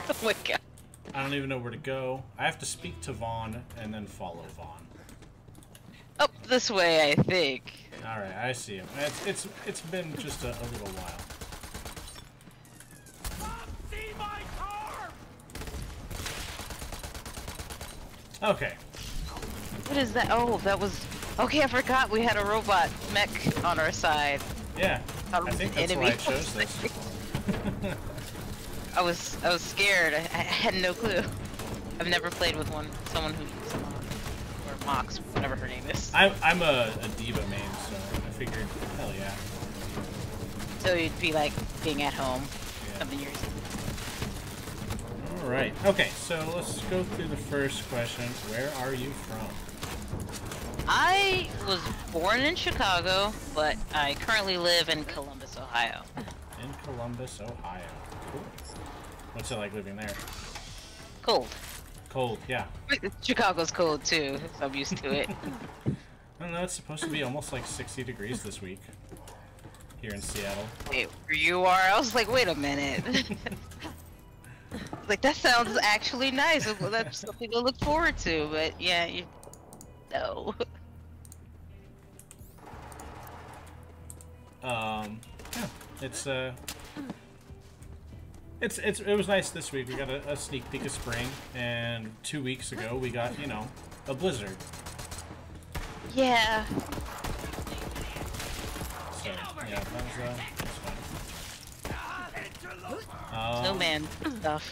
Oh my god. I don't even know where to go. I have to speak to Vaughn and then follow Vaughn. Up this way, I think. All right, I see him. It's been just a little while. See my car! Okay. What is that? Oh, that was... Okay, I forgot we had a robot mech on our side. Yeah, I think that's why I Enemy. chose this. I was scared. I had no clue. I've never played with someone who uses or Mox, whatever her name is. I'm a diva main, so I figured, hell yeah. So you'd be like being at home. Yeah. Something you're using. All right. Okay, so let's go through the first question. Where are you from? I was born in Chicago, but I currently live in Columbus, Ohio. In Columbus, Ohio. Cool. What's it like living there? Cold. Cold, yeah. Chicago's cold too, so I'm used to it. I don't know, it's supposed to be almost like 60 degrees this week. Here in Seattle. Wait, where you are? I was like, wait a minute. Like, that sounds actually nice. That's something to look forward to, but yeah, no. Yeah, it was nice this week. We got a sneak peek of spring, and 2 weeks ago we got, you know, a blizzard. Yeah. So, yeah, that was fun. Snowman stuff.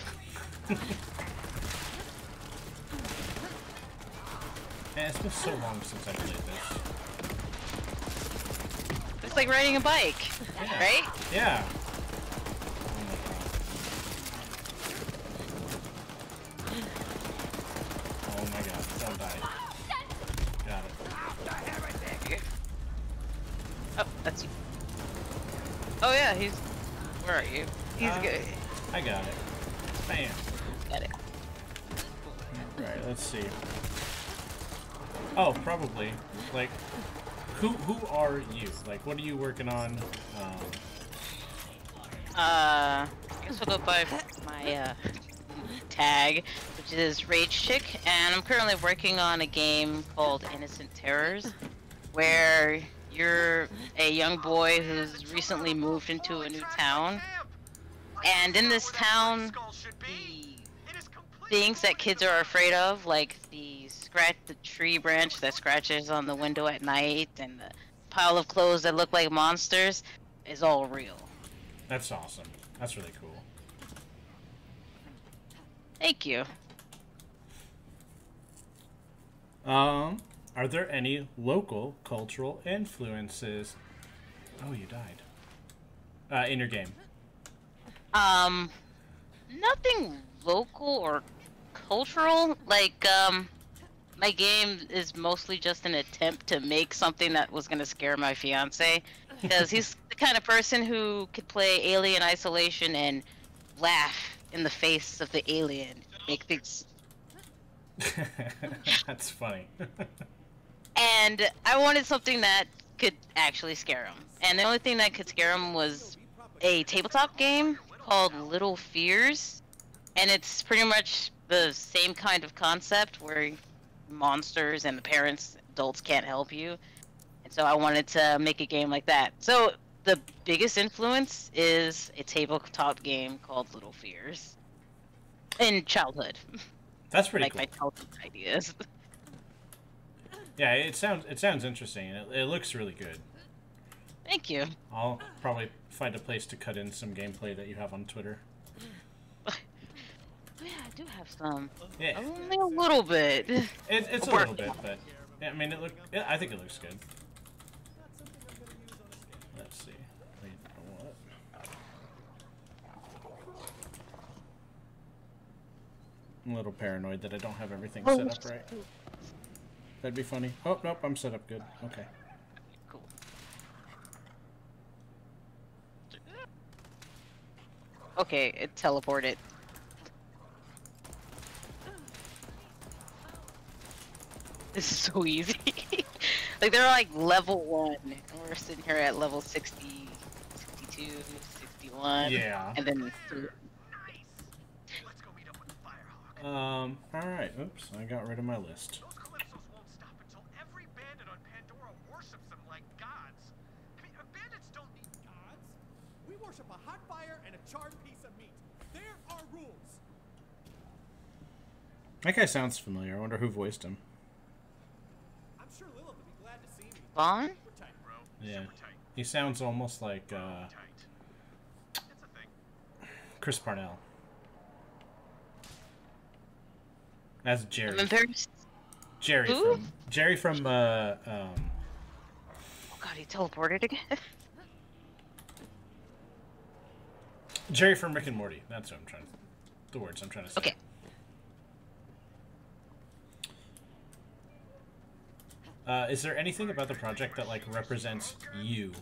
Man, it's been so long since I played this. It's like riding a bike, Yeah. right? Yeah. Oh my god, don't die. Got it. Oh, that's you. Oh yeah, he's... Where are you? He's good. I got it. Bam. Got it. Right, let's see. Oh, probably. Like, who are you? Like, what are you working on? I guess we'll go by my tag, which is RageChik, and I'm currently working on a game called Innocent Terrors, where you're a young boy who's recently moved into a new town, and in this town, the things that kids are afraid of, like the tree branch that scratches on the window at night, and the pile of clothes that look like monsters, is all real. That's awesome. That's really cool. Thank you. Are there any local cultural influences? Oh, you died. In your game. Nothing local or cultural. Like, my game is mostly just an attempt to make something that was gonna scare my fiance, because he's the kind of person who could play Alien Isolation and laugh in the face of the alien, make things. That's funny. And I wanted something that could actually scare him. And the only thing that could scare him was a tabletop game called Little Fears. And it's pretty much the same kind of concept where monsters and the parents, adults can't help you. And so I wanted to make a game like that. So the biggest influence is a tabletop game called Little Fears. In childhood. That's pretty like cool. my childhood ideas. Yeah, it sounds interesting. It looks really good. Thank you. I'll probably find a place to cut in some gameplay that you have on Twitter. Yeah, I do have some. Yeah. Only a little bit. It's a little bit, but yeah, I mean, I think it looks good. Let's see. Wait, what? I'm a little paranoid that I don't have everything set up right. That'd be funny. Oh, nope, I'm set up good. Okay. Cool. Okay, it teleported. This is so easy. Like, they're like level 1, and we're sitting here at level 60, 62, 61. Yeah. And then... Alright. Oops, I got rid of my list. Those calypsos won't stop until every bandit on Pandora worships them like gods. I mean, bandits don't need gods. We worship a hot fire and a charred piece of meat. There are rules. That guy sounds familiar. I wonder who voiced him. I'm sure Lilith would be glad to see me. Vaughn? Super tight, bro. Yeah. Super tight. He sounds almost like, Tight. It's a thing. Chris Parnell. That's Jerry. I'm embarrassed. Jerry Who? from, Oh god, he teleported again? Jerry from Rick and Morty. That's what I'm trying to... The words I'm trying to say. Okay. Is there anything about the project that, like, represents you?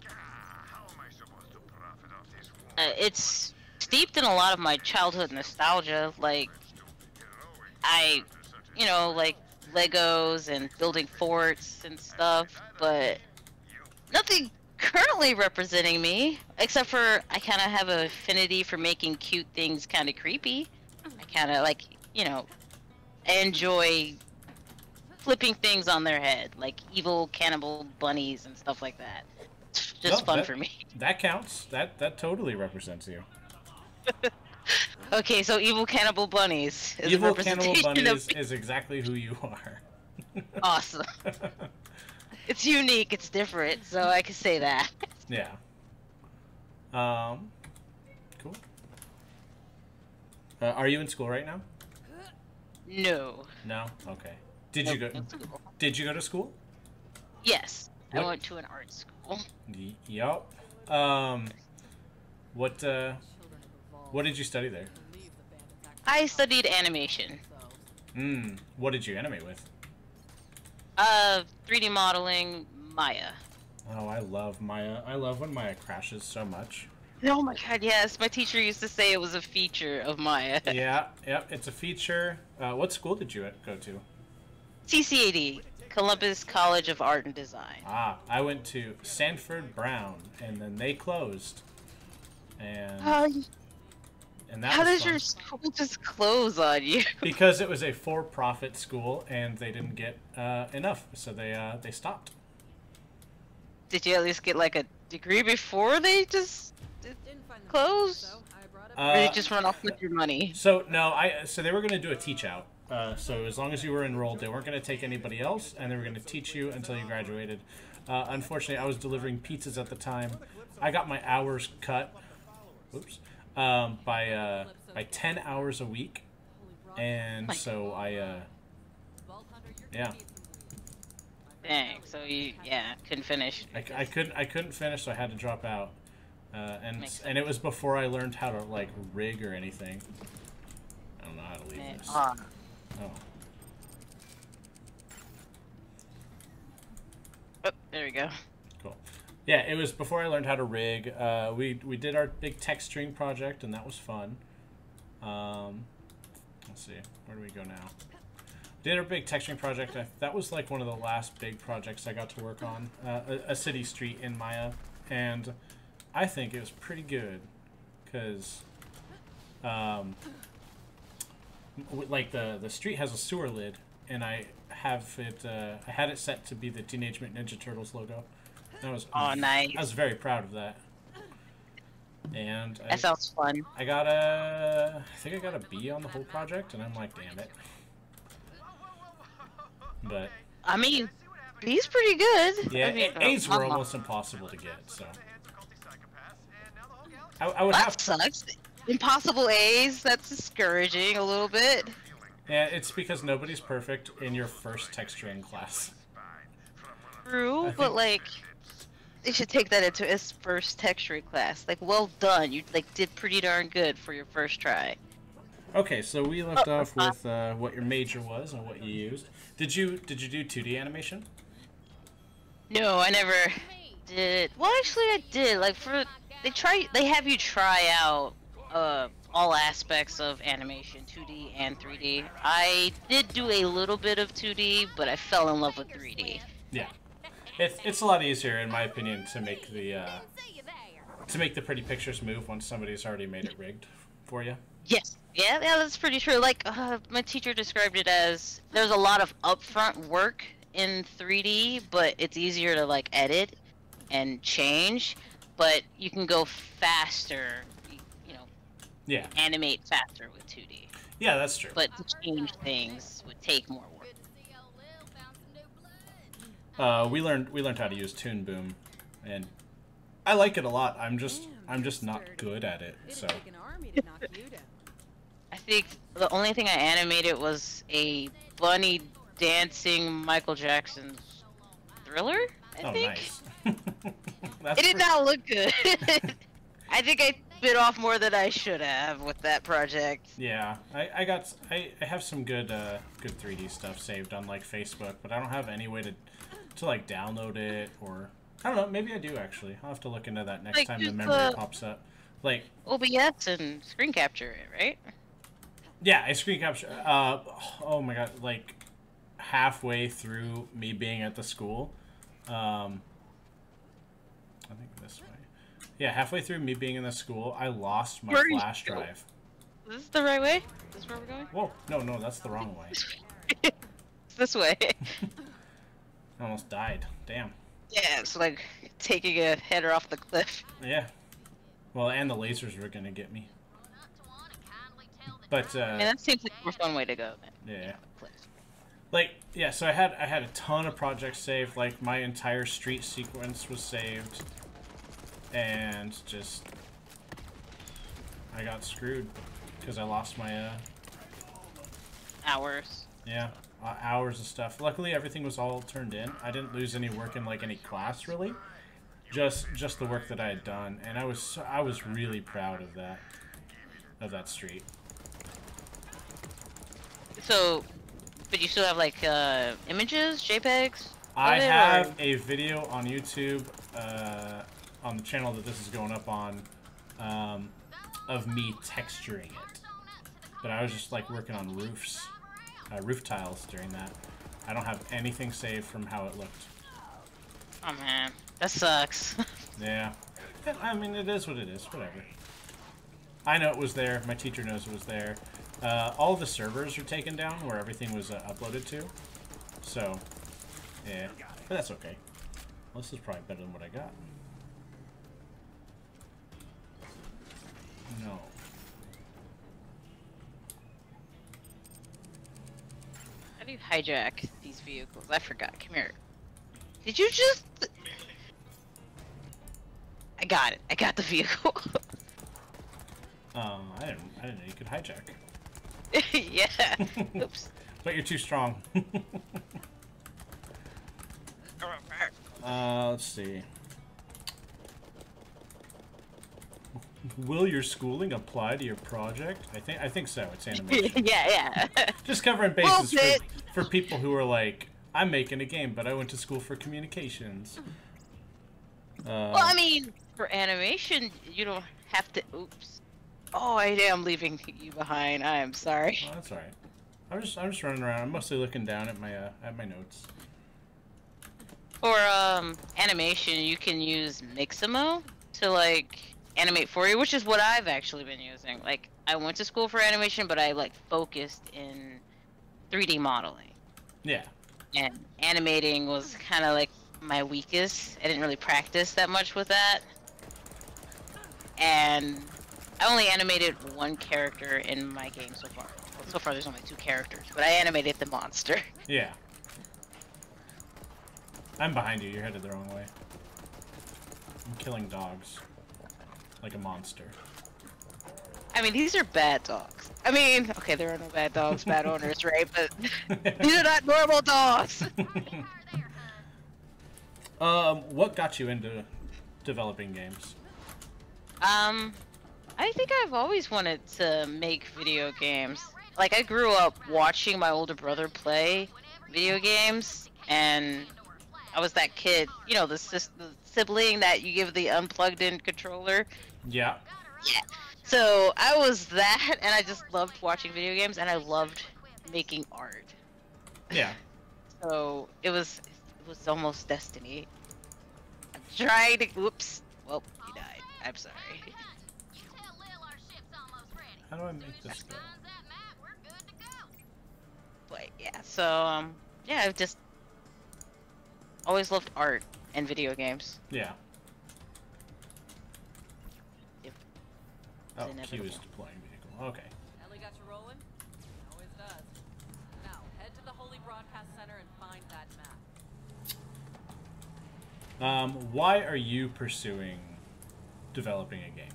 How am I supposed to profit off this war? It's steeped in a lot of my childhood nostalgia. Like, you know, like Legos and building forts and stuff, but nothing currently representing me, except for I kind of have an affinity for making cute things kind of creepy. I kind of, like, you know, enjoy flipping things on their head, like evil cannibal bunnies and stuff like that. It's just fun for me. That counts. That totally represents you. Okay, so evil cannibal bunnies is a Evil representation cannibal bunnies of... is exactly who you are. Awesome. It's unique, it's different, so I can say that. Yeah. Cool. Are you in school right now? No. No? Okay. Did you go to school? Yes. What? I went to an art school. Yup. What did you study there? I studied animation. What did you animate with? 3D modeling, Maya. Oh, I love Maya. I love when Maya crashes so much. Oh my god, yes. My teacher used to say it was a feature of Maya. Yeah, yep, it's a feature. What school did you go to? CCAD, Columbus College of Art and Design. Ah, I went to Sanford Brown, and then they closed. And that How was does fun. your school just close on you? Because it was a for-profit school, and they didn't get enough, so they stopped. Did you at least get like a degree before they just closed? Or did you just run off with your money? So no, so they were going to do a teach out. So as long as you were enrolled, they weren't going to take anybody else, and they were going to teach you until you graduated. Unfortunately, I was delivering pizzas at the time. I got my hours cut. Oops. By 10 hours a week, and so yeah. Dang, so you, couldn't finish. I couldn't finish, so I had to drop out. And it was before I learned how to, like, rig or anything. I don't know how to leave this. Oh. Oh, there we go. Cool. Yeah, it was before I learned how to rig. We did our big texturing project, and that was fun. Let's see, where do we go now? Did our big texturing project. That was like one of the last big projects I got to work on. A city street in Maya, and I think it was pretty good, because like the street has a sewer lid, and I have it. I had it set to be the Teenage Mutant Ninja Turtles logo. Nice. I was very proud of that. And that sounds fun. I think I got a B on the whole project, and I'm like, damn it. But I mean, B's pretty good. yeah, I mean, A's were almost impossible to get. So I would have. That sucks. Impossible A's. That's discouraging a little bit. Yeah, it's because nobody's perfect in your first texturing class. True, but like, they should take that into his first texturing class. Like, well done. You like did pretty darn good for your first try. Okay, so we left off with what your major was and what you used. Did you do 2D animation? No, I never did. Well, actually, I did. Like they have you try out all aspects of animation, 2D and 3D. I did do a little bit of 2D, but I fell in love with 3D. Yeah, it's a lot easier, in my opinion, to make the pretty pictures move once somebody's already made it rigged for you? Yes. Yeah, that's pretty true. Like, my teacher described it as there's a lot of upfront work in 3D, but it's easier to like edit and change, but you can go faster, you know, Yeah. animate faster with 2D. Yeah, that's true. But to change things would take more work. We learned how to use Toon Boom, and I like it a lot. I'm just not good at it. So I think the only thing I animated was a bunny dancing Michael Jackson's Thriller, I think. Nice. It did not look good. I think I bit off more than I should have with that project. Yeah, I have some good 3D stuff saved on like Facebook, but I don't have any way to like download it, or I don't know. Maybe I do actually. I'll have to look into that next time the memory pops up. Like OBS and screen capture it, right? Yeah, I screen capture. Oh my god, like halfway through me being at the school, I think this way. Yeah, halfway through me being in the school, I lost my flash drive. Is this the right way? Is this where we're going? Whoa, no, that's the wrong way. It's this way. I almost died. Damn. Yeah, it's like taking a header off the cliff. Yeah. Well, and the lasers were gonna get me. But I mean, that seems like a more fun way to go. Yeah. Like, yeah, so I had a ton of projects saved. Like, my entire street sequence was saved. And just... I got screwed. Because I lost my, Hours. Yeah, hours of stuff. Luckily, everything was all turned in. I didn't lose any work in, like, any class, really. Just the work that I had done. And I was really proud of that street. So... But you still have, like, images, JPEGs? I have a video on YouTube, on the channel that this is going up on, of me texturing it. But I was just, like, working on roofs, roof tiles during that. I don't have anything saved from how it looked. Oh, man. That sucks. Yeah. I mean, it is what it is. Whatever. I know it was there. My teacher knows it was there. All of the servers are taken down where everything was uploaded to. So, yeah. But that's okay. Well, this is probably better than what I got. No. How do you hijack these vehicles? I forgot. Come here. Did you just... I got it. I got the vehicle. I didn't know you could hijack. Yeah. Oops. But you're too strong. Let's see. Will your schooling apply to your project? I think so. It's animation. Yeah. Just covering bases for people who are like, I'm making a game, but I went to school for communications. Well, I mean, for animation, you don't have to... Oops. Oh, I am leaving you behind. I am sorry. Oh, that's alright. I'm just running around. I'm mostly looking down at my notes. For animation, you can use Mixamo to like animate for you, which is what I've actually been using. Like, I went to school for animation, but I like focused in 3D modeling. Yeah. And animating was kind of like my weakest. I didn't really practice that much with that. And I only animated one character in my game so far. Well, so far there's only 2 characters, but I animated the monster. Yeah. I'm behind you. You're headed the wrong way. I'm killing dogs. Like a monster. I mean, these are bad dogs. I mean, okay, there are no bad dogs, bad owners, right? But these are not normal dogs. What got you into developing games? I think I've always wanted to make video games. Like, I grew up watching my older brother play video games, and I was that kid, you know, the sibling that you give the unplugged-in controller. Yeah. Yeah. So I was that, and I just loved watching video games, and I loved making art. Yeah. So it was almost destiny. I'm trying to. Whoops. Well, he died. I'm sorry. How do I make this go? But yeah, so yeah, I've just always loved art and video games. Yeah. Yep. Oh, It's Q is inevitable. deploying vehicle. Okay. Ellie got you rolling? Always does. Now, head to the Holy Broadcast Center and find that map. Why are you pursuing developing a game?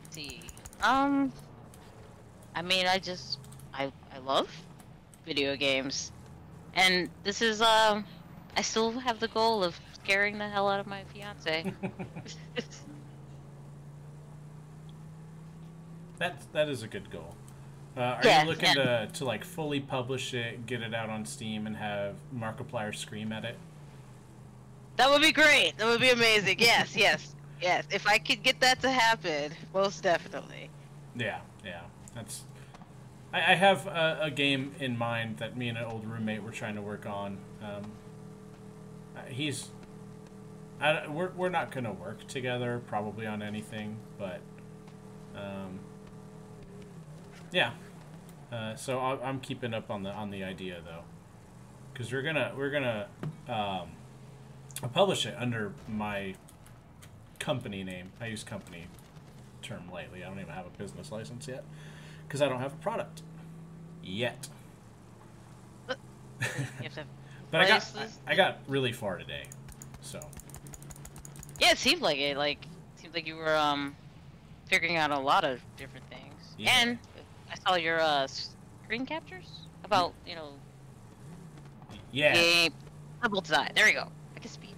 Let's see. I mean, I love video games. And this is, I still have the goal of scaring the hell out of my fiance. That is a good goal. Are Yeah, you looking yeah. to like fully publish it, get it out on Steam, and have Markiplier scream at it? That would be great. That would be amazing. Yes, yes, yes. If I could get that to happen, most definitely. Yeah, yeah. That's. I have a game in mind that me and an old roommate were trying to work on. We're not gonna work together probably on anything, but yeah. So I'm keeping up on the idea though, because we're gonna I'll publish it under my company name. I use company term lightly. I don't even have a business license yet because I don't have a product yet. You have to have But licenses. I got really far today, so Yeah, it seemed like it. Like, seemed like you were figuring out a lot of different things. Yeah. And I saw your screen captures about yeah. game level design. There you go. I can speak.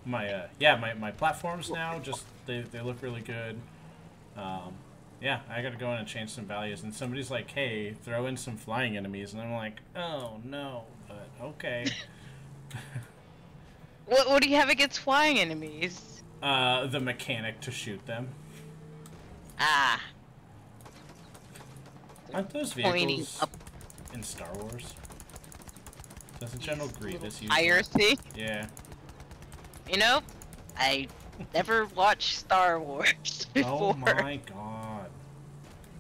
My platforms now just they look really good. Yeah, I gotta go in and change some values, and somebody's like, hey, throw in some flying enemies, and I'm like, oh no, but okay. What do you have against flying enemies? The mechanic to shoot them. Ah. Aren't those Pointing vehicles up. in Star Wars? Doesn't General Grievous use IRC? Yeah. You know, I never watched Star Wars before. Oh my god.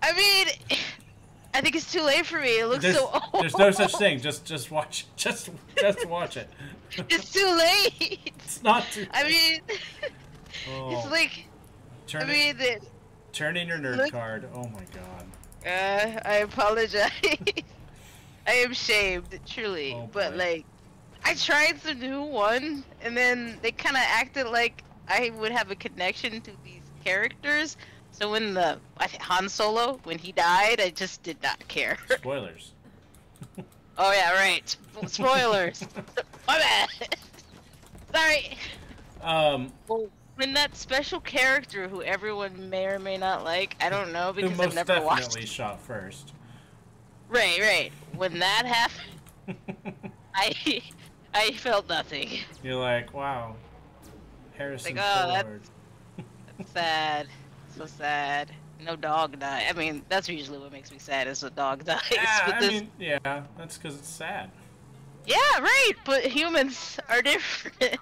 I mean, I think it's too late for me. It looks so old. There's no such thing. Just watch. Just watch it. It's too late. It's not too. I mean, Oh. it's like, Turn, I mean, turn in your nerd look- card. Oh my god. I apologize. I am shamed, truly. Oh, but boy. like, I tried the new one, and then they kind of acted like I would have a connection to these characters. So when Han Solo, when he died, I just did not care. Spoilers. Oh yeah, right. Spoilers. My bad. Sorry. Well, when that special character who everyone may or may not like, I don't know Who because most I've never watched. definitely shot first. Right. When that happened, I felt nothing. You're like, wow. Harrison Like, oh, Ford. That's sad. So sad. No dog died. I mean, that's usually what makes me sad is a dog dies. Yeah, but I this... mean, yeah, that's because it's sad. Yeah, right. But humans are different.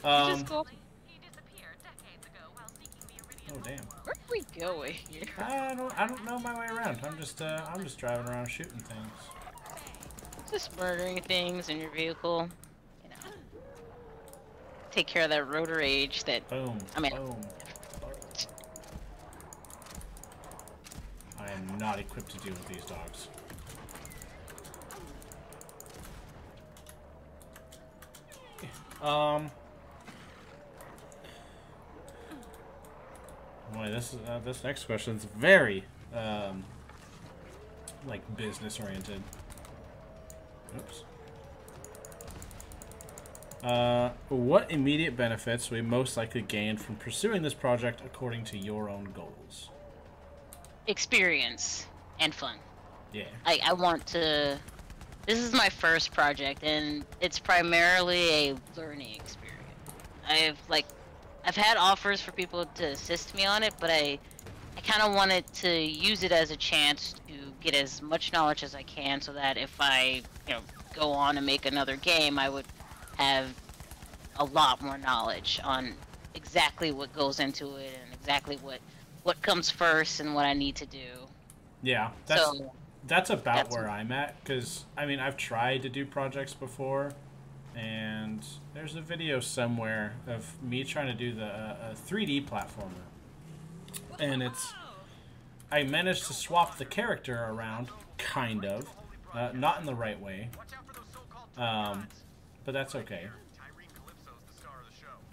Just go. Oh damn. Where are we going here? I don't know my way around. I'm just driving around shooting things. Just murdering things in your vehicle. You know. Take care of that road rage that. Boom. I mean. Boom. I am not equipped to deal with these dogs. Boy, this next question is very like business oriented. Oops. What immediate benefits will we most likely gain from pursuing this project according to your own goals? Experience and fun. Yeah. I want to. This is my first project, and it's primarily a learning experience. I've had offers for people to assist me on it, but I kind of wanted to use it as a chance to get as much knowledge as I can, so that if I, go on and make another game, I would have a lot more knowledge on exactly what goes into it and exactly what comes first and what I need to do. Yeah, that's about where I'm at, because I mean I've tried to do projects before, and there's a video somewhere of me trying to do a 3D platformer, and I managed to swap the character around, kind of, not in the right way, but that's okay.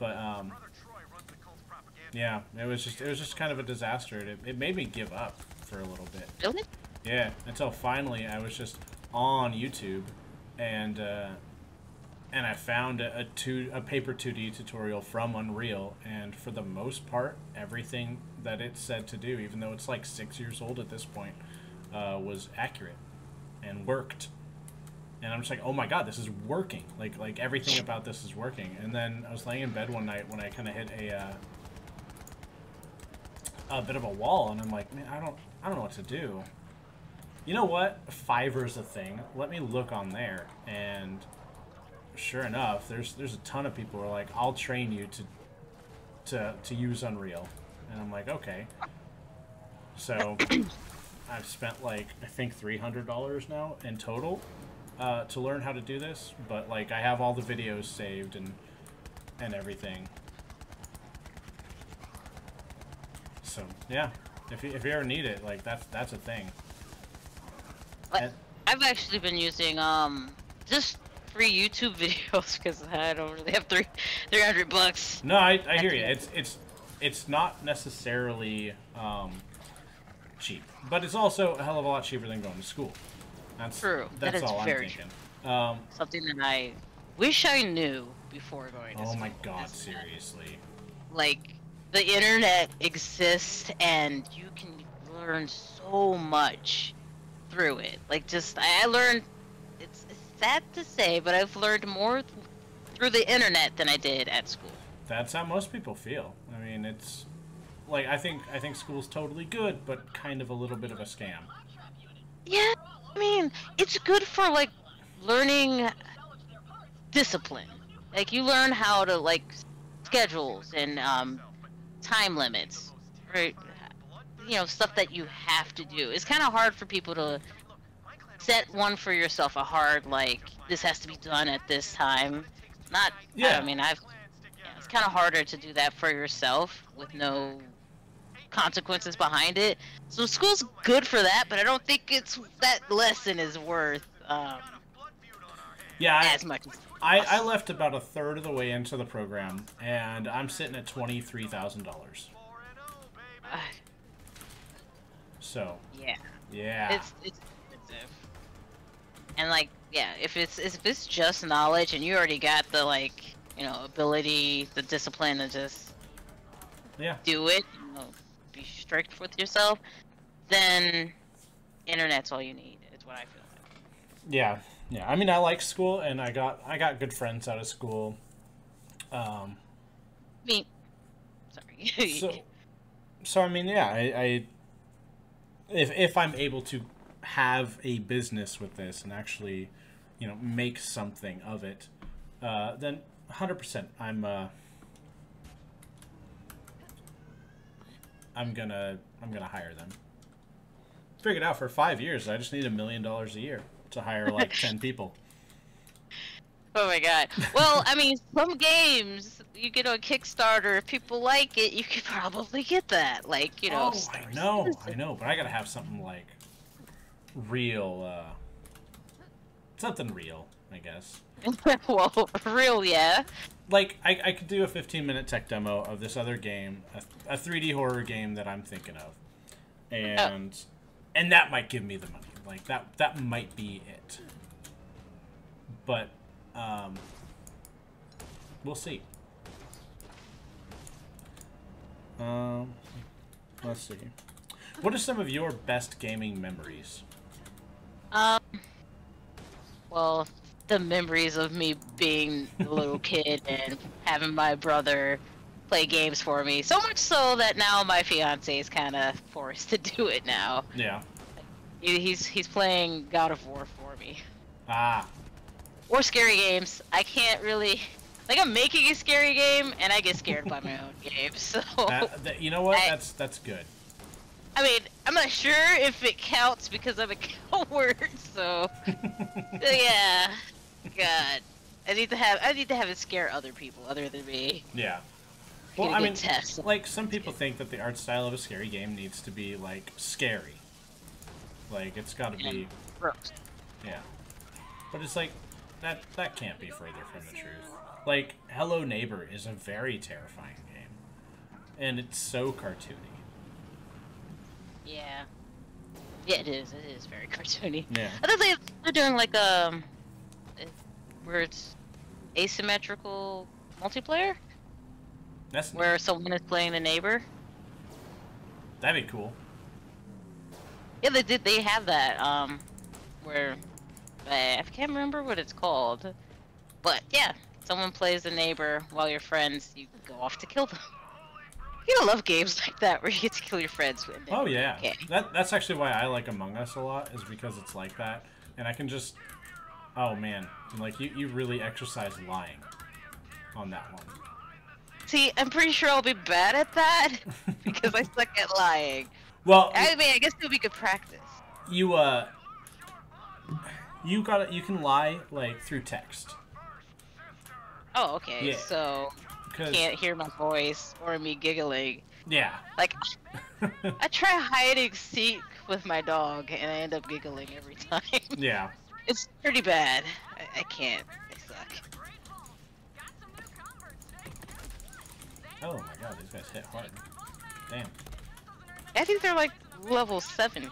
But yeah, it was just kind of a disaster. It made me give up for a little bit. Really? Yeah, until finally I was just on YouTube, and I found a paper 2D tutorial from Unreal, and for the most part, everything that it said to do, even though it's like 6 years old at this point, was accurate and worked. And I'm just like, oh my god, this is working. Like everything about this is working. And then I was laying in bed one night when I kind of hit a bit of a wall, and I'm like, man, I don't know what to do. You know what? Fiverr's a thing. Let me look on there, and sure enough, there's a ton of people who are like, I'll train you to use Unreal, and I'm like, okay. So I've spent like I think $300 now in total to learn how to do this, but like I have all the videos saved and everything. So yeah, if you ever need it, like that's a thing. I've actually been using just free YouTube videos because I don't really have $300. No, I hear you. It's not necessarily cheap, but it's also a hell of a lot cheaper than going to school. That's true. That's all I'm thinking. Something that I wish I knew before going to school. Oh my god, seriously. Like, the internet exists and you can learn so much through it. Like, I learned, it's sad to say, but I've learned more through the internet than I did at school. That's how most people feel. I mean, it's like I think school's totally good, but kind of a little bit of a scam. Yeah, I mean, it's good for like learning discipline. Like, you learn how to like schedules and time limits, right? You know, stuff that you have to do. It's kind of hard for people to set one for yourself, a hard, like, this has to be done at this time. Not, yeah. I mean, it's kind of harder to do that for yourself with no consequences behind it. So school's good for that, but I don't think that lesson is worth as much. I left about a third of the way into the program, and I'm sitting at $23,000. So yeah, it's expensive. And like, yeah, if it's just knowledge and you already got the, like, you know, ability, the discipline to just do it, you know, be strict with yourself, then internet's all you need. Is what I feel like. Yeah. I mean, I like school, and I got good friends out of school. Me, sorry. So I mean, yeah, I if I'm able to have a business with this and actually, you know, make something of it, then 100% I'm gonna hire them. Figured out for 5 years I just need $1 million a year to hire like 10 people. Oh my god. Well, I mean, some games you get on Kickstarter, if people like it, you could probably get that. Like, you know. Oh, I know, but I gotta have something like real, something real, I guess. Well, real, yeah. Like, I could do a 15-minute tech demo of this other game, a 3D horror game that I'm thinking of, and that might give me the money. Like, that might be it. But we'll see. Let's see. What are some of your best gaming memories? Well, the memories of me being a little kid and having my brother play games for me. So much so that now my fiance is kind of forced to do it now. Yeah. He's playing God of War for me. Ah. Or scary games. I can't really, Like, I'm making a scary game, and I get scared by my own game, so... you know what? That's good. I mean, I'm not sure if it counts because I'm a coward, so... yeah. God. I need to have it scare other people other than me. Yeah. Well, I mean, like, some people think that the art style of a scary game needs to be, like, scary. Like, it's gotta be... gross. Yeah. But it's like, that can't be further from the truth. Like, Hello Neighbor is a very terrifying game. And it's so cartoony. Yeah. Yeah, it is. It is very cartoony. Yeah. I think they're doing, like, where it's asymmetrical multiplayer? That's where someone is playing the neighbor? That'd be cool. Yeah, they have that, where... I can't remember what it's called. But, yeah. Someone plays the neighbor while your friends, you go off to kill them. You love games like that where you get to kill your friends. Oh yeah, that's actually why I like Among Us a lot, is because it's like that, and I can just, oh man, like you really exercise lying on that one. See, I'm pretty sure I'll be bad at that because I suck at lying. Well, I mean, I guess it would be good practice. You can lie like through text. Oh, okay. Yeah. So can't hear my voice or me giggling. Yeah. Like, I try hide and seek with my dog, and I end up giggling every time. Yeah. It's pretty bad. I can't. I suck. Oh my god, these guys hit hard. Damn. I think they're like level 7 here.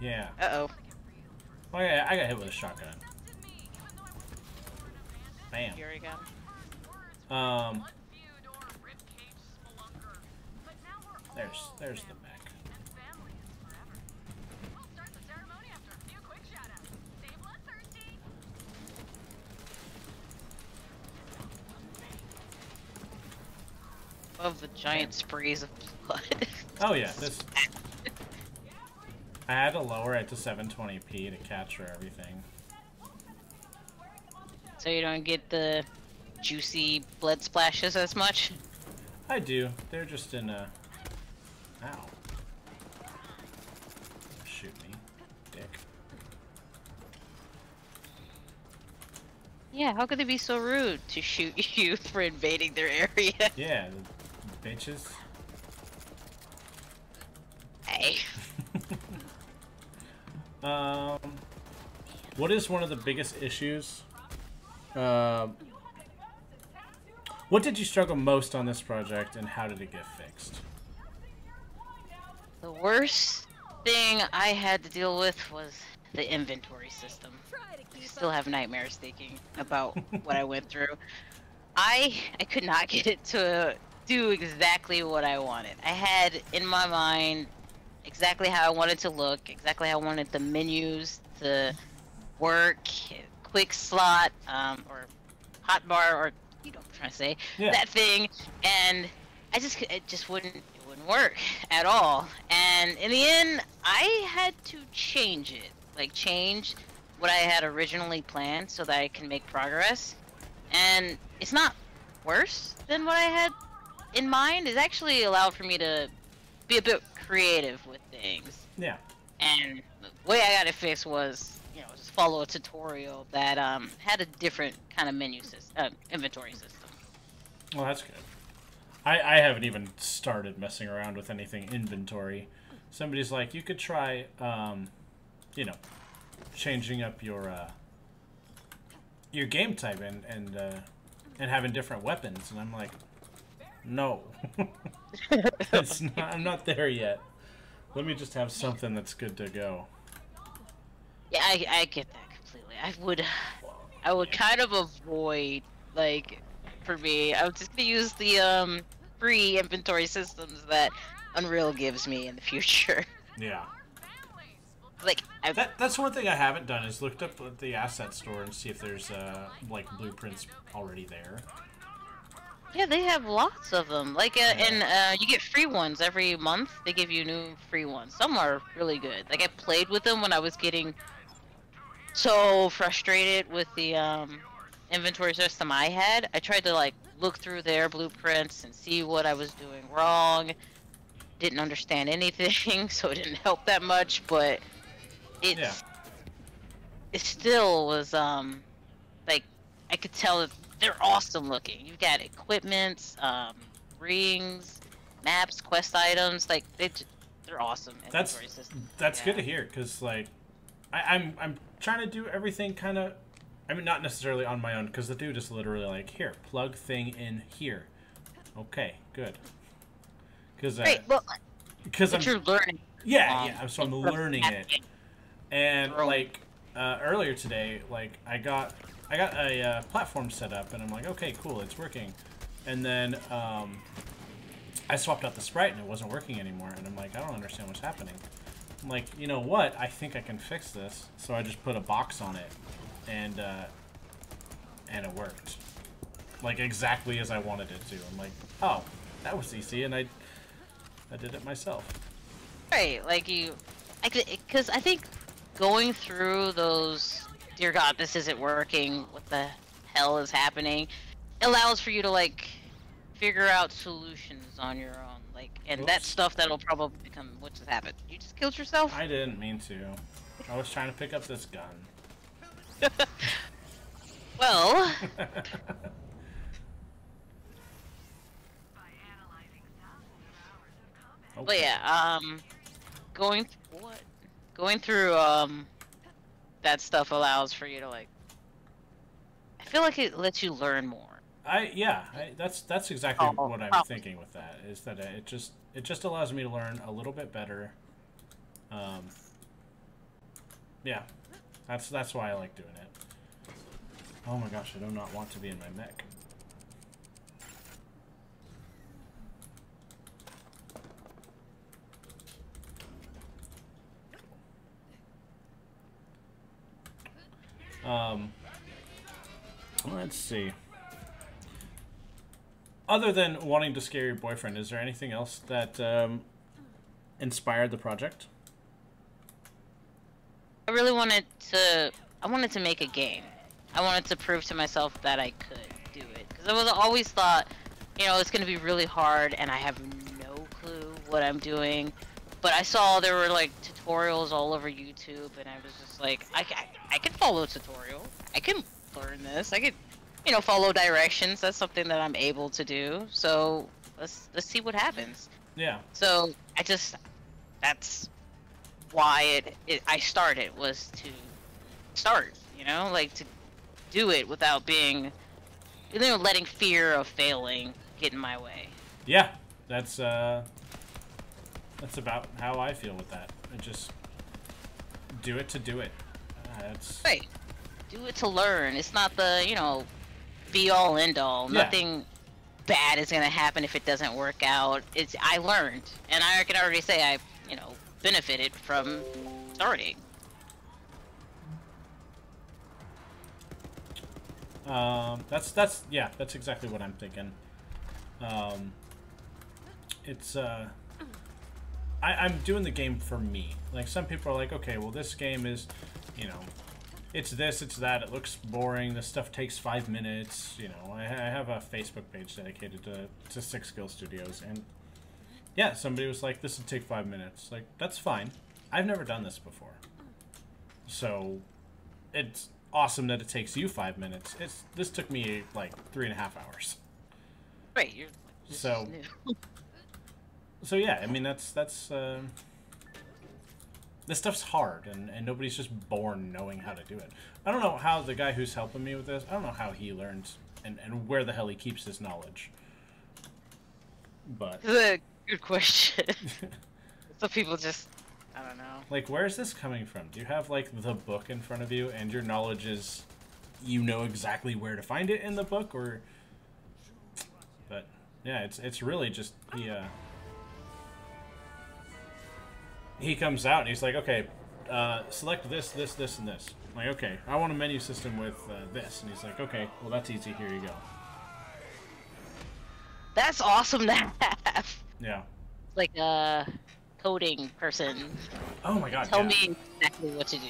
Yeah. Uh-oh. Oh yeah, I got hit with a shotgun. Bam. Fury gun. There's the mech. Love the giant sprays of blood. Oh yeah, this. I had to lower it to 720p to capture everything. So you don't get the juicy blood splashes as much? I do. They're just in a... Ow. Shoot me, dick. Yeah, how could they be so rude to shoot you for invading their area? Yeah, the bitches. Hey. What is one of the biggest issues? What did you struggle most on this project, and how did it get fixed? The worst thing I had to deal with was the inventory system. I still have nightmares thinking about what I went through. I could not get it to do exactly what I wanted. I had in my mind exactly how I wanted to look, exactly how I wanted the menus to work, quick slot, or hotbar, or you know what I'm trying to say, that thing, and it just wouldn't work at all. And in the end, I had to change it, like change what I had originally planned so that I can make progress. And it's not worse than what I had in mind. It actually allowed for me to be a bit creative with things. Yeah. And the way I got it fixed was, you know, just follow a tutorial that had a different kind of menu system, inventory system. Well, that's good. I haven't even started messing around with anything inventory. Somebody's like, you could try, you know, changing up your game type and having different weapons, and I'm like, no, I'm not there yet. Let me just have something that's good to go. Yeah, I get that completely. I would kind of avoid, like, for me, I was just gonna use the free inventory systems that Unreal gives me in the future. Yeah. Like, that's one thing I haven't done, is looked up at the asset store and see if there's like blueprints already there. Yeah, they have lots of them. Like, and you get free ones every month. They give you new free ones. Some are really good. Like, I played with them when I was getting so frustrated with the inventory system I had, I tried to like look through their blueprints and see what I was doing wrong. Didn't understand anything, so it didn't help that much, but Yeah. it still was like I could tell that they're awesome looking. You've got equipment, rings, maps, quest items, like they're awesome inventory systems. That's good to hear, because like I'm trying to do everything kind of, I mean, not necessarily on my own, because the dude is literally like, here, plug thing in here. Okay, good. Because Right, well, I'm you're learning. yeah, so I'm learning it, and like earlier today, like I got a platform set up, and I'm like, okay, cool, it's working, and then I swapped out the sprite and it wasn't working anymore, and I'm like, I don't understand what's happening. I'm like, you know what? I think I can fix this. So I just put a box on it, and it worked, like exactly as I wanted it to. I'm like, oh, that was easy, and I did it myself. Right, like because I think going through those, dear God, this isn't working, what the hell is happening, allows for you to like figure out solutions on your own, like, and Oops. that stuff that'll probably become what just happened. You just killed yourself. I didn't mean to. I was trying to pick up this gun. Well, Okay. but yeah, going through that stuff allows for you to like, I feel like it lets you learn more. That's exactly what I'm thinking with that, is that it just allows me to learn a little bit better. Yeah, that's why I like doing it. Oh my gosh, I do not want to be in my mech. Let's see. Other than wanting to scare your boyfriend, is there anything else that inspired the project? I wanted to make a game. I wanted to prove to myself that I could do it. Because I was always thought, you know, it's going to be really hard and I have no clue what I'm doing. But I saw there were like tutorials all over YouTube, and I was just like, I can follow a tutorial. I can learn this. I could, you know, follow directions. That's something that I'm able to do. So let's see what happens. Yeah. So that's why I started, was to start, you know, like to do it without being, you know, letting fear of failing get in my way. Yeah, that's about how I feel with that. I just do it to do it. That's Right. Do it to learn. It's not the, you know, be all end all. Yeah. Nothing bad is gonna happen if it doesn't work out. I learned, and I can already say I, you know, benefited from starting. That's exactly what I'm thinking. I'm doing the game for me. Like, some people are like, okay, well, this game is, you know, it's this, it's that, it looks boring, this stuff takes 5 minutes, you know. I have a Facebook page dedicated to 6 Skill Studios, and yeah, somebody was like, this would take 5 minutes. Like, that's fine. I've never done this before. So, it's awesome that it takes you 5 minutes. This took me, like, 3.5 hours. Right, you're just new. So yeah, I mean, that's this stuff's hard, and nobody's just born knowing how to do it. I don't know how the guy who's helping me with this, I don't know how he learns and where the hell he keeps his knowledge. But This is a good question. Some people just, I don't know. like, where is this coming from? Do you have like the book in front of you, and your knowledge is, you know exactly where to find it in the book, or? But yeah, it's really just he comes out and he's like, okay, select this, this, this, and this. I'm like, okay, I want a menu system with this. And he's like, okay, well, that's easy. Here you go. That's awesome to have. Yeah. Like a coding person. Oh my god, Tell yeah. me exactly what to do.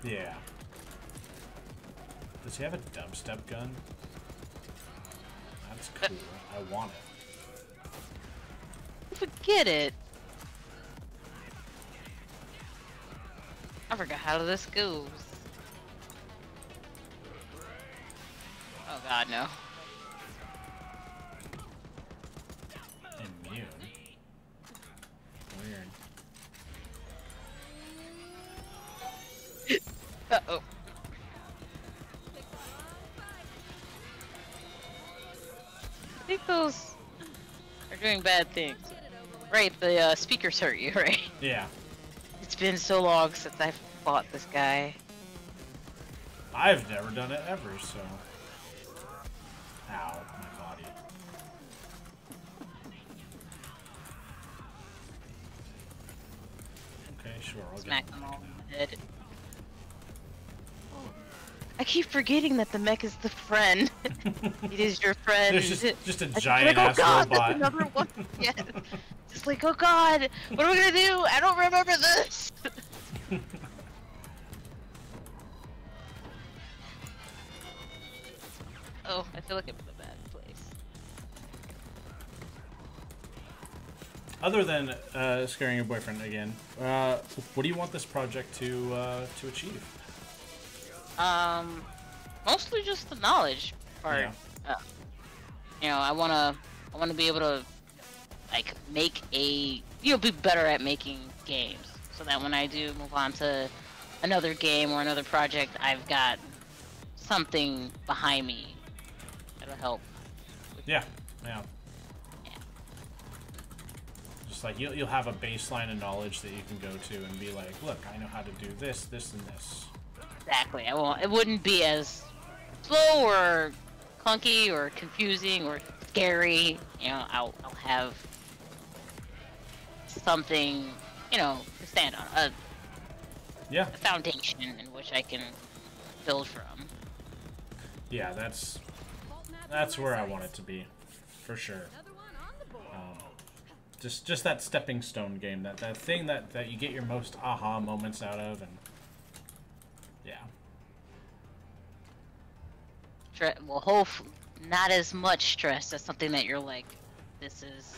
Yeah. Does he have a dubstep gun? That's cool. I want it. Forget it. I forgot how this goes. Oh god, no. Immune. Weird. Uh-oh. I think those are doing bad things. Right, the speakers hurt you, right? Yeah. It's been so long since I fought this guy. I've never done it ever, so... Ow, my body. Okay, sure, I'll Smack get them the all mech in now. the head. I keep forgetting that the mech is the friend. It is your friend. There's just a I giant like, ass oh god, robot. that's another one. Yes. Just like, oh god, what am I gonna do? I don't remember this. Oh, I feel like I'm in a bad place. Other than scaring your boyfriend again, what do you want this project to achieve? Mostly just the knowledge part. Yeah. You know, I wanna be able to like make be better at making games, so that when I do move on to another game or another project, I've got something behind me that'll help. Yeah. Just like you'll have a baseline of knowledge that you can go to and be like, look, I know how to do this, this, and this. Exactly. It wouldn't be as slow or clunky or confusing or scary. You know, I'll have something, to stand on, a foundation in which I can build from. Yeah, that's where I want it to be, for sure. Just that stepping stone game, that thing that you get your most aha moments out of, and yeah. Well, hopefully not as much stress. That's something that you're like, this is,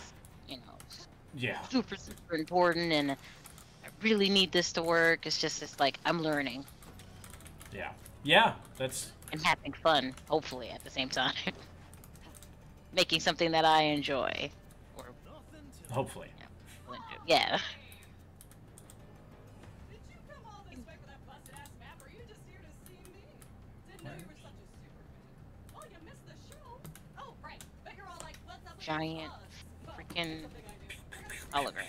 Yeah. super important, and I really need this to work. It's like I'm learning. Yeah. Yeah, that's... And having fun, hopefully, at the same time. Making something that I enjoy. Or, Hopefully. Yeah. Did you come all this way for that busted ass map, or are you just here to see me? Didn't know you were such a super fan. Oh, you missed the show? Oh, right. But you're all like, what's up with Giant the freaking holograms.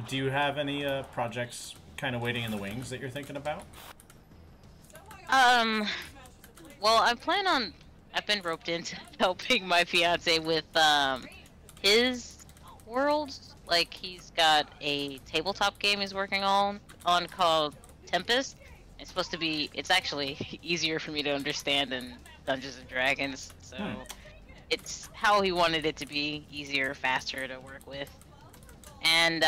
Do you have any projects kind of waiting in the wings that you're thinking about? Well, I've been roped into helping my fiance with, his world. Like, he's got a tabletop game he's working on called Tempest. It's actually easier for me to understand than Dungeons and Dragons, so it's how he wanted it to be, easier, faster to work with. And,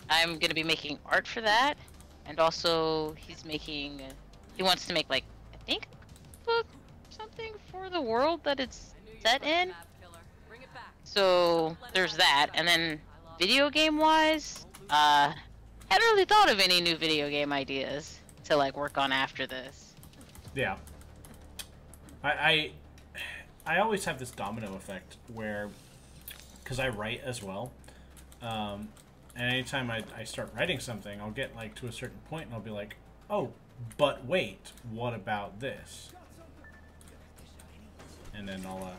I'm gonna be making art for that, and also he wants to make, like, I think, a book, something for the world that it's set in. So there's that, and then video game wise, hadn't really thought of any new video game ideas to like work on after this. Yeah. I always have this domino effect where, because I write as well, and anytime I start writing something, I'll get like to a certain point and I'll be like, oh, but wait, what about this? And then I'll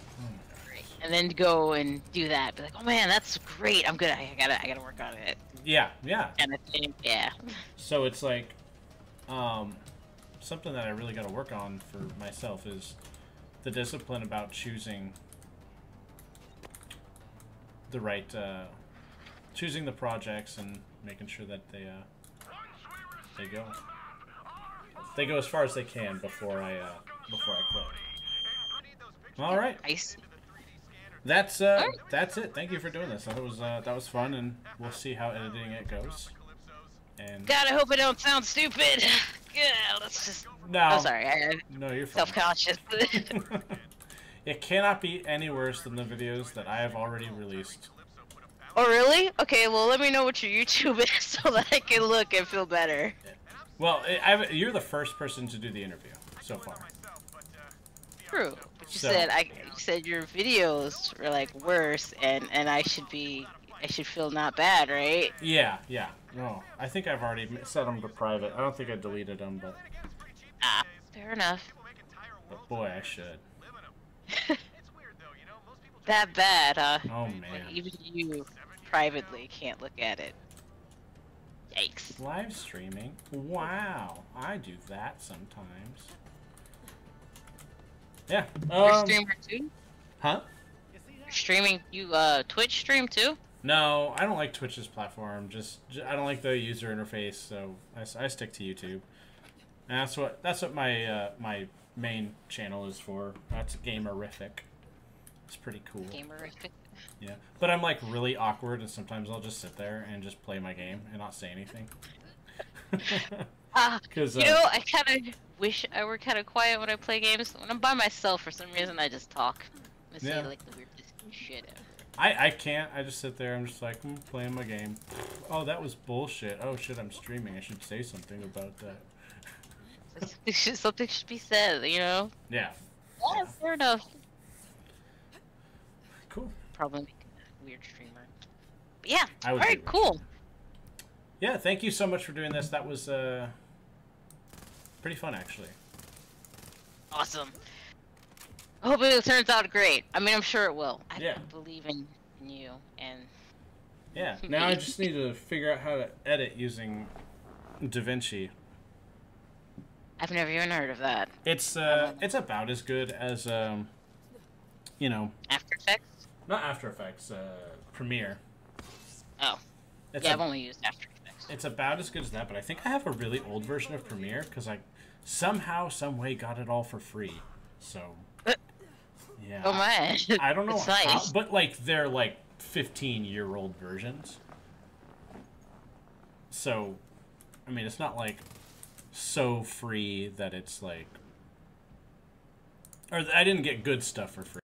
and then go and do that. Be like, oh man, that's great. I'm good. I gotta work on it. yeah. Kind of thing. Yeah. So it's like, something that I really got to work on for myself is the discipline about choosing the right, choosing the projects and making sure that they go as far as they can before I quit. All right. Nice. that's it. Thank you for doing this. That was fun, and we'll see how editing it goes. And God, I hope I don't sound stupid. Yeah, let's just. no, Oh, sorry. no, you're fine. Self-conscious. It cannot be any worse than the videos that I have already released. Oh, really? Okay, well, let me know what your YouTube is so that I can look and feel better. Well, you're the first person to do the interview so far. True. But you So- said your videos were like worse, and I should feel not bad, right? Yeah. No, I think I've already set them to private. I don't think I deleted them, but Fair enough. boy, I should. That bad, huh? Oh Like, man. even you privately can't look at it. Yikes. Live streaming? Wow, I do that sometimes. Yeah. You're a streamer too? Huh? You're streaming, Twitch stream too? No, I don't like Twitch's platform. I don't like the user interface, so I stick to YouTube. And that's what my my main channel is for. That's Gamerific. It's pretty cool. Gamerific. Yeah, but I'm like really awkward, and sometimes I'll just sit there and just play my game and not say anything. Because You know, I kind of wish I were kind of quiet when I play games. When I'm by myself, for some reason, I just talk. I say Yeah. like the weirdest shit ever. I can't. I just sit there. I'm just like playing my game. Oh, that was bullshit. Oh shit, I'm streaming. I should say something about that. Something should be said, you know? Yeah. Yeah, fair enough. Cool. Probably make a weird streamer. But yeah, I would alright, do. cool. Yeah. Thank you so much for doing this. That was pretty fun, actually. Awesome. I hope it turns out great. I mean, I'm sure it will. I believe in you, and... Yeah. Now I just need to figure out how to edit using DaVinci. I've never even heard of that. It's about as good as you know, After Effects? not After Effects, Premiere. Oh. It's Yeah, I've only used After Effects. It's about as good as that, but I think I have a really old version of Premiere because I somehow, some way got it all for free. So, yeah. Oh man. I don't know It's how, nice. but like they're like 15-year-old versions. So, I mean, it's not like so free that it's like, or I didn't get good stuff for free.